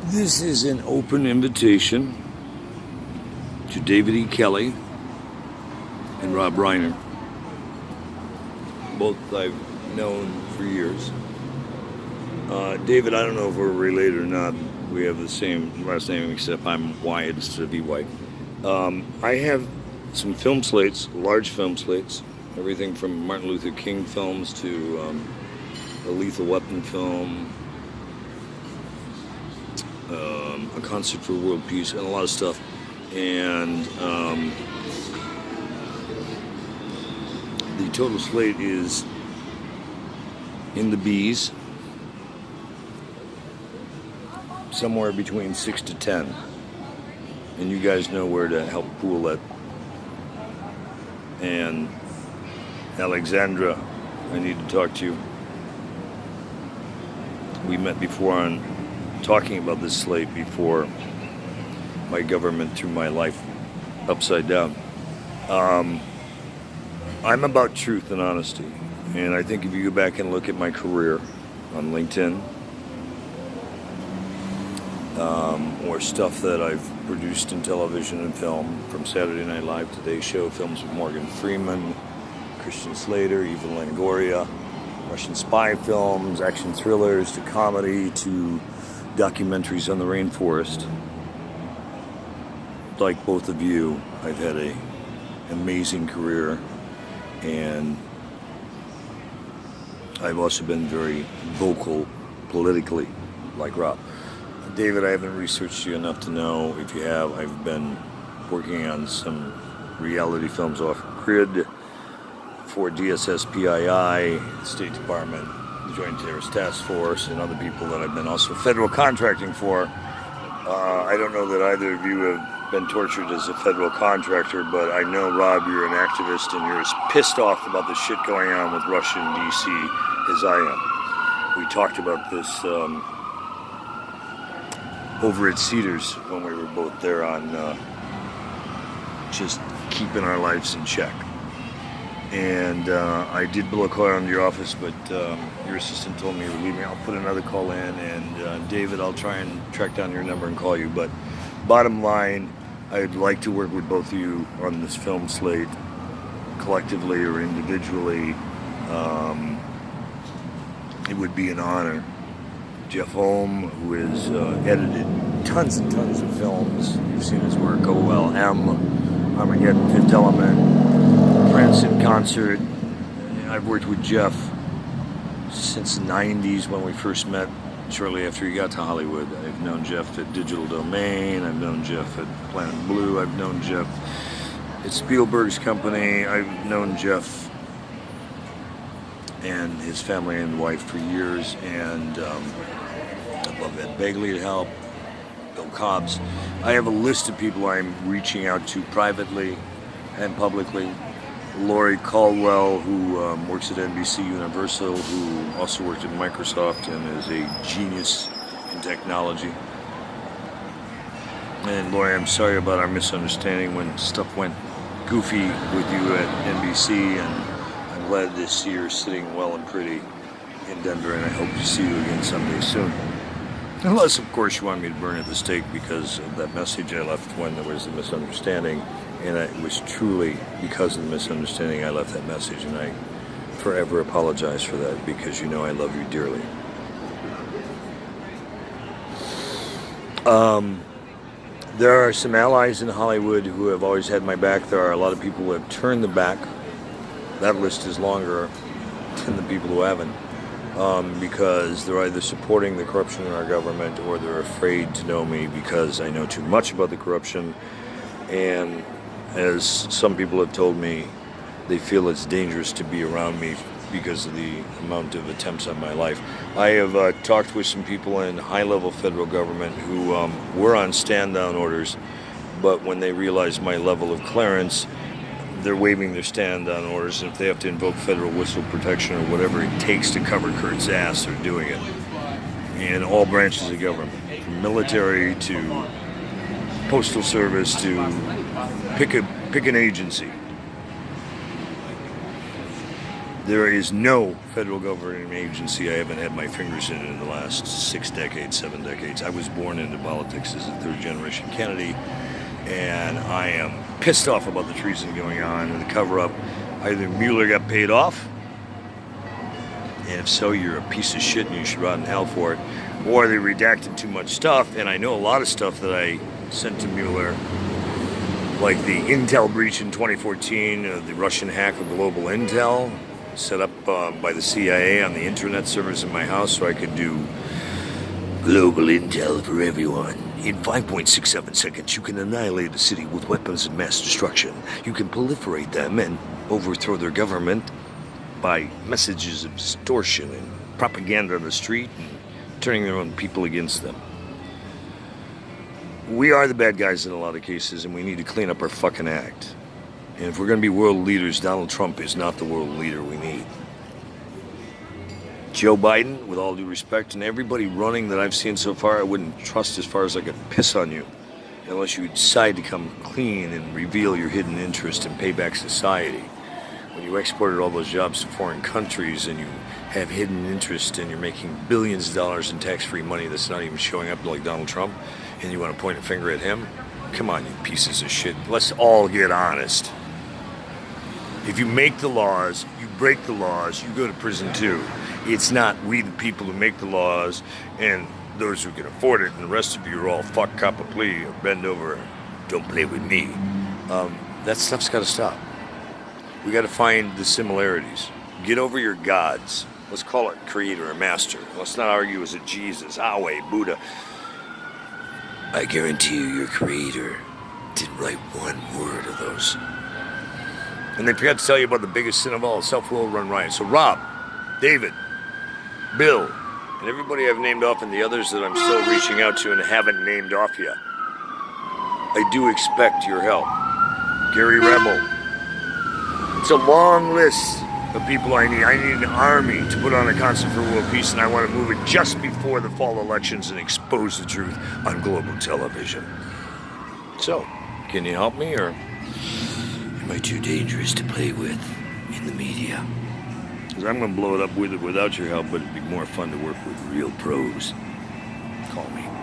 This is an open invitation to David E. Kelley and Rob Reiner. Both I've known for years. David, I don't know if we're related or not. We have the same last name, except I'm Wyatt instead of E-White. I have some film slates, large film slates, everything from Martin Luther King films to a Lethal Weapon film, a concert for world peace, and a lot of stuff. And the total slate is in the B's, somewhere between 6 to 10. And you guys know where to help pool that. And Alexandra, I need to talk to you. We met before on talking about this slate before my government threw my life upside down. I'm about truth and honesty. And I think if you go back and look at my career on LinkedIn, or stuff that I've produced in television and film, from Saturday Night Live, Today Show, films with Morgan Freeman, Christian Slater, Eva Longoria, Russian spy films, action thrillers, to comedy, to documentaries on the rainforest. Like both of you, I've had an amazing career, and I've also been very vocal politically, like Rob. David, I haven't researched you enough to know if you have. I've been working on some reality films off grid for DSS-PII, State Department, the Joint Terrorist Task Force, and other people that I've been also federal contracting for. I don't know that either of you have been tortured as a federal contractor, but I know, Rob, you're an activist and you're as pissed off about the shit going on with Russia in D.C. as I am. We talked about this over at Cedars when we were both there on just keeping our lives in check. And I did blow a call on your office, but your assistant told me you were leaving. I'll put another call in, and David, I'll try and track down your number and call you. But bottom line, I'd like to work with both of you on this film slate, collectively or individually. It would be an honor. Jeff Holm, who has edited tons and tons of films. You've seen his work, Oh Well, M, Armageddon, Fifth Element, France in Concert. I've worked with Jeff since the 90s when we first met, shortly after he got to Hollywood. I've known Jeff at Digital Domain, I've known Jeff at Planet Blue, I've known Jeff at Spielberg's company, I've known Jeff and his family and wife for years, and I'd love Ed Begley to help, Bill COBBS. I have a list of people I'm reaching out to privately and publicly. Lori Caldwell, who works at NBC Universal, who also worked at Microsoft and is a genius in technology. And Lori, I'm sorry about our misunderstanding when stuff went goofy with you at NBC, and I'm glad to see you're sitting well and pretty in Denver, and I hope to see you again someday soon. Unless, of course, you want me to burn at the stake because of that message I left when there was a misunderstanding, and it was truly because of the misunderstanding I left that message, and I forever apologize for that because you know I love you dearly. There are some allies in Hollywood who have always had my back. There are a lot of people who have turned the back. That list is longer than the people who haven't, because they're either supporting the corruption in our government or they're afraid to know me because I know too much about the corruption. And as some people have told me, they feel it's dangerous to be around me because of the amount of attempts on my life. I have talked with some people in high-level federal government who were on stand-down orders, but when they realize my level of clearance, they're waiving their stand-down orders, and if they have to invoke federal whistle protection or whatever it takes to cover Kurt's ass, they're doing it. In all branches of government, from military to postal service to pick an agency. There is no federal government agency I haven't had my fingers in the last 6 decades, 7 decades. I was born into politics as a third-generation Kennedy, and I am pissed off about the treason going on and the cover-up. Either Mueller got paid off, and if so, you're a piece of shit and you should rot in hell for it, or they redacted too much stuff, and I know a lot of stuff that I sent to Mueller, like the Intel breach in 2014, the Russian hack of global intel, set up by the CIA on the internet servers in my house so I could do global intel for everyone. In 5.67 seconds, you can annihilate a city with weapons of mass destruction. You can proliferate them and overthrow their government by messages of distortion and propaganda on the street and turning their own people against them. We are the bad guys in a lot of cases, and we need to clean up our fucking act. And if we're going to be world leaders, Donald Trump is not the world leader we need. Joe Biden, with all due respect, and everybody running that I've seen so far, I wouldn't trust as far as I could piss on you, unless you decide to come clean and reveal your hidden interest and pay back society. When you exported all those jobs to foreign countries and you have hidden interest and you're making billions of dollars in tax-free money that's not even showing up like Donald Trump, and you want to point a finger at him? Come on, you pieces of shit. Let's all get honest. If you make the laws, you break the laws, you go to prison too. It's not we the people who make the laws and those who can afford it, and the rest of you are all fuck, cop a plea, or bend over, don't play with me. That stuff's got to stop. We got to find the similarities. Get over your gods. Let's call it creator or master. Let's not argue as a Jesus, Yahweh, Buddha. I guarantee you your creator didn't write one word of those. And they forgot to tell you about the biggest sin of all, self-will run riot. So Rob, David, Bill, and everybody I've named off and the others that I'm still reaching out to and haven't named off yet, I do expect your help. Gary Rebel. It's a long list of people I need. I need an army to put on a concert for world peace, and I want to move it just before the fall elections and expose the truth on global television. So, can you help me, or am I too dangerous to play with in the media? Because I'm going to blow it up with it without your help, but it'd be more fun to work with real pros. Call me.